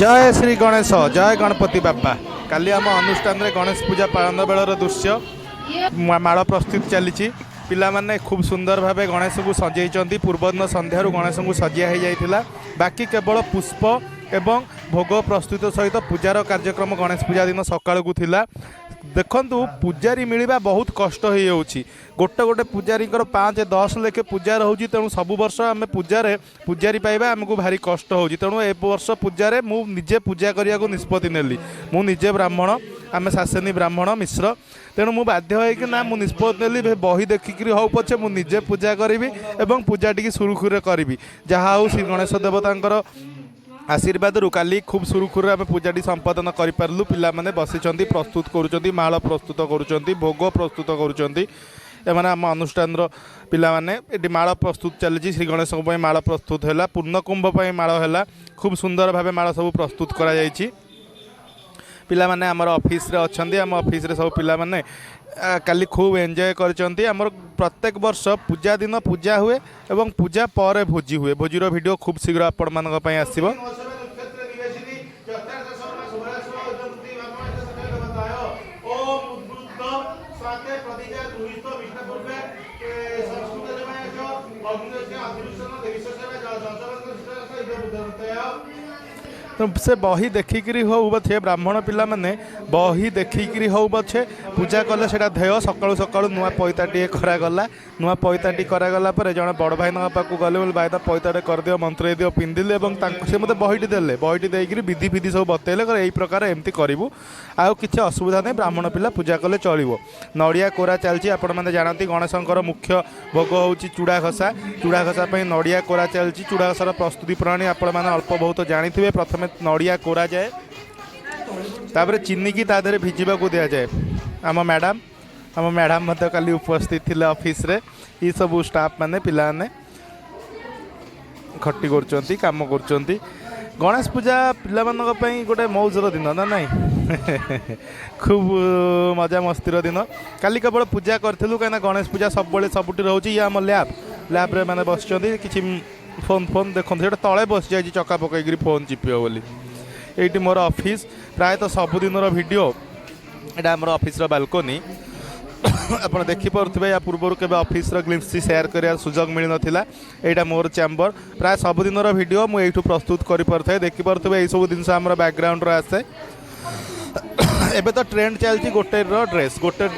जय श्री गणेश जय गणपति बापा काली आम अनुष्ठान रे गणेश पूजा पालन बेलर दृश्य माड़ प्रस्तुत चली पिला माने खूब सुंदर भाव गणेश को सजाई पूर्वदिन संध्यार गणेश को सजिया हो जाता बाकी केवल पुष्प एवं भोग प्रस्तुत सहित पूजार कार्यक्रम गणेश पूजा दिन सकाळ को थिला देखंतु पूजारी मिलवा बहुत कष्ट हो जाऊँगी गोटे गोटे पूजारी 5-10 लेखे पूजा रोचे तेणु सब वर्ष आम पूजारे पूजारी पाइबा आमको भारी कष्ट हो तेणु ए वर्ष पूजारे मुझे पूजा करने को निष्पत्ति नेली मुझे ब्राह्मण आम शासनी ब्राह्मण मिश्र तेणु मु बाध्य होइकि ना मु निष्पत्ति नेली बही देखिकी हो पछे मुझे पूजा करी एवं पूजा टी सुरुखुरे करी जहाँ हो श्री गणेश देवता आशीर्वाद रू काली खूब सुरुखुरे आम पूजाटी संपादन करूँ पिला माने बसी प्रस्तुत करुँच माल प्रस्तुत करुँच भोग प्रस्तुत करुँच आम अनुष्ठान पिला माने एटी माल प्रस्तुत चली श्री गणेश माल प्रस्तुत है पूर्णकुंभ माल है खूब सुंदर भाव माल सब प्रस्तुत करा पिला माने आमर ऑफिस रे अच्छे आम ऑफिस रे सब पिला माने काली खूब एंजॉय करचंती आमर प्रत्येक वर्ष पूजा दिन पूजा हुए एवं पूजा पर भोजी हुए भोजीर वीडियो खूब शीघ्र आपण मानक पई आसीबो। तो से बही देखिकी हो पछे ब्राह्मण पिला माने बही देखिकी हो पछे पूजा कले से धेय सकाळु सकाळु नुआ पैताटी करागला नुआ पैताटी करागला जड़े बड़ भाई पाक गले बोले भाई पैताटे करदियो मंत्र दियो पिंधिले से मत बहीटी देले बहीटी देकर विधि विधि सब बतैले यही प्रकार एमती करूँ आउ किसी असुविधा नहीं ब्राह्मण पिला पूजा कले चलो नड़िया कोरा चलती आपण मैंने जानती गणेशंकर मुख्य भोग हूँ चूड़ा घसा नड़िया कोरा चलती चूड़ा घसार प्रस्तुति प्रणाली आपण मैंने अल्प बहुत जानी प्रथम नड़िया कोरा जाए तापर चीनी की तादे भिजवा को दि जाए आम मैडम मत काली उपस्थित थे ऑफिस रे ये सब स्टाफ माने पिला माने खटी कर काम कर गणेश पूजा पिला गोटे मौजर दिन ना नहीं खूब मजा मस्तीर दिन काली केवल पूजा करूँ कहीं गणेश पूजा सब सबुठ रोचे ये आम लैब मैंने बस कि फोन फोन देखते तले बस जाए चका पकईकरी फोन चिपियो बोली ये मोर ऑफिस प्रायतः सबुदिन वीडियो यहाँ आम ऑफिस बालकोनी आप देखिपे या पूर्व के ऑफिस ग्लिम्स शेयर कर सुजोग मिल नाला यहाँ मोर चैम्बर प्राय सबुदिन वीडियो मुझे प्रस्तुत कर पारे देखिपे यही सब जिन आम बैकग्राउंड आसे एबे तो ट्रेंड चलती गोटे ड्रेस गोटे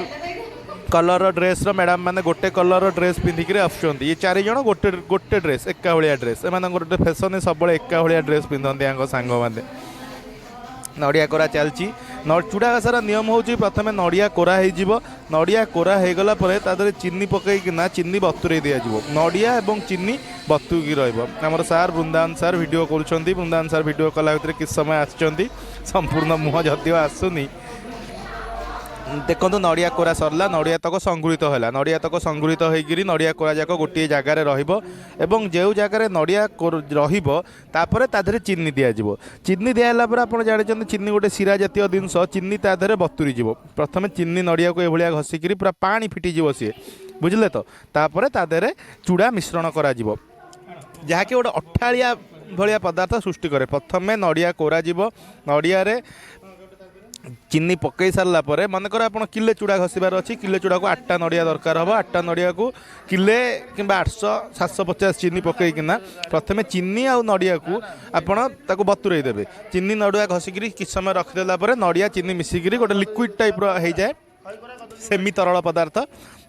कलर ड्रेस मैडम मैंने गोटे कलर ड्रेस पिंधिक आसुँच ये 4 जन गोटे गोटे ड्रेस एका भाया ड्रेस एम गोटे फैशन सब एका भाया ड्रेस पिंधती सांग मैंने नड़िया कोरा चलती चूड़ा घासार नियम हूँ प्रथम नड़िया कोरा हो नड़िया कोरा हो गला चीनी पकईकिना चीनी बतुरे दिज्व नड़िया और चीनी बतुकी रमर सार वृंदावन सार वीडियो करुँच वृंदावन सार वीडियो कला भितर किस समय आसुँच संपूर्ण मुह जदिव आसुनी देखो नड़िया कोरा सरला नड़िया तक संगृहित है नड़िया तक संगृहित होकर नड़िया कोरा जाक गोटे जगार रही जो जगार नड़िया रहीपर ताधे चीनी दिज्व चीनी दिहला आप जानते चीनी गोटे शिरा जातीय जिनस चीनी ताधे बतुरीज प्रथम चीनी नड़िया को यह घसिकी पूरा पानी फिटिज सी बुझे तो तापर ताधे चूड़ा मिश्रण करा जहाँकि गोटे अठाड़िया भाया पदार्थ सृष्टि करे प्रथम नड़िया कोरा नड़िया चीनी पकई सारा पर मनकर आप किले चूड़ा घसबार अच्छी किले चूड़ा को 8टा नड़िया दरकार हम 8टा नड़िया को किले कि 800-750 चीनी पकईकिना प्रथम चीनी आ नड़िया को आपड़ बतुरे देवे चीनी नड़िया घसिकी किस समय रखिदेला नड़िया चीनी मिसिकी गोटे लिक्विड टाइप हो जाए सेमी तरल पदार्थ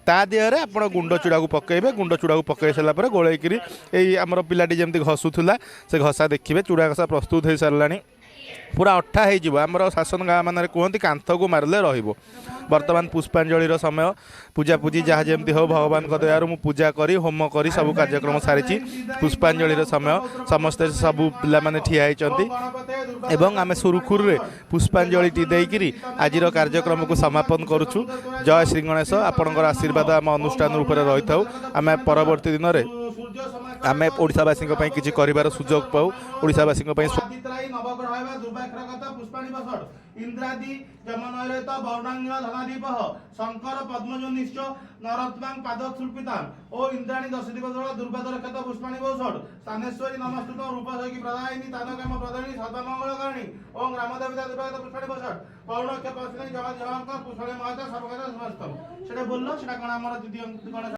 ता देहरे आप गुंड चूड़ा को पकईबे गुंड चूड़ा को पकई सारापर गोलैकरी यही आमर पिलाटी जमी घसुला से घसा देखिए चूड़ा घसा प्रस्तुत हो सारा पूरा अठा होमर शासन गाँ मान कहते कांथ को मारे बर्तमान पुष्पांजलि समय पूजा पूजी जहाँ जमी हो भगवान दयार मु पूजा करी होम करी सब कार्यक्रम सारी पुष्पांजलि समय समस्ते सबू पिला माने ठिया होती एवं आम सुरुखुरे पुष्पांजलि देकर आज कार्यक्रम को समापन करुचु। जय श्री गणेश आपणकर आशीर्वाद आम अनुष्ठान रूप रही था आम परवर्ती दिन में आम ओडावासी किसी कर सुजोग पाऊ ओडावासी नवग्रह दुर्भाग्यगत पुष्पाणि बसट इंद्रादि जमनयत बौडांग धनादीप शंकर पद्मजनिश्च नरत्मां पादसुल्पितां ओ इंद्राणी दश दिवस दुर्वादर क्षत पुष्पाणि बसट स्थानेश्वरी नमस्तुत रूपसगी प्रदायिनी तानकाम प्रदायिनी सदामंगलकारिणी ओम ग्रामदेवता दुर्वादर पुष्पाणि बसट पौर्णक्ष पश्चिमी जगत जगत पुष्पाणि महता सर्वगत समस्तम सेटा बोललो सेटा कोन हमर दीदी गणेश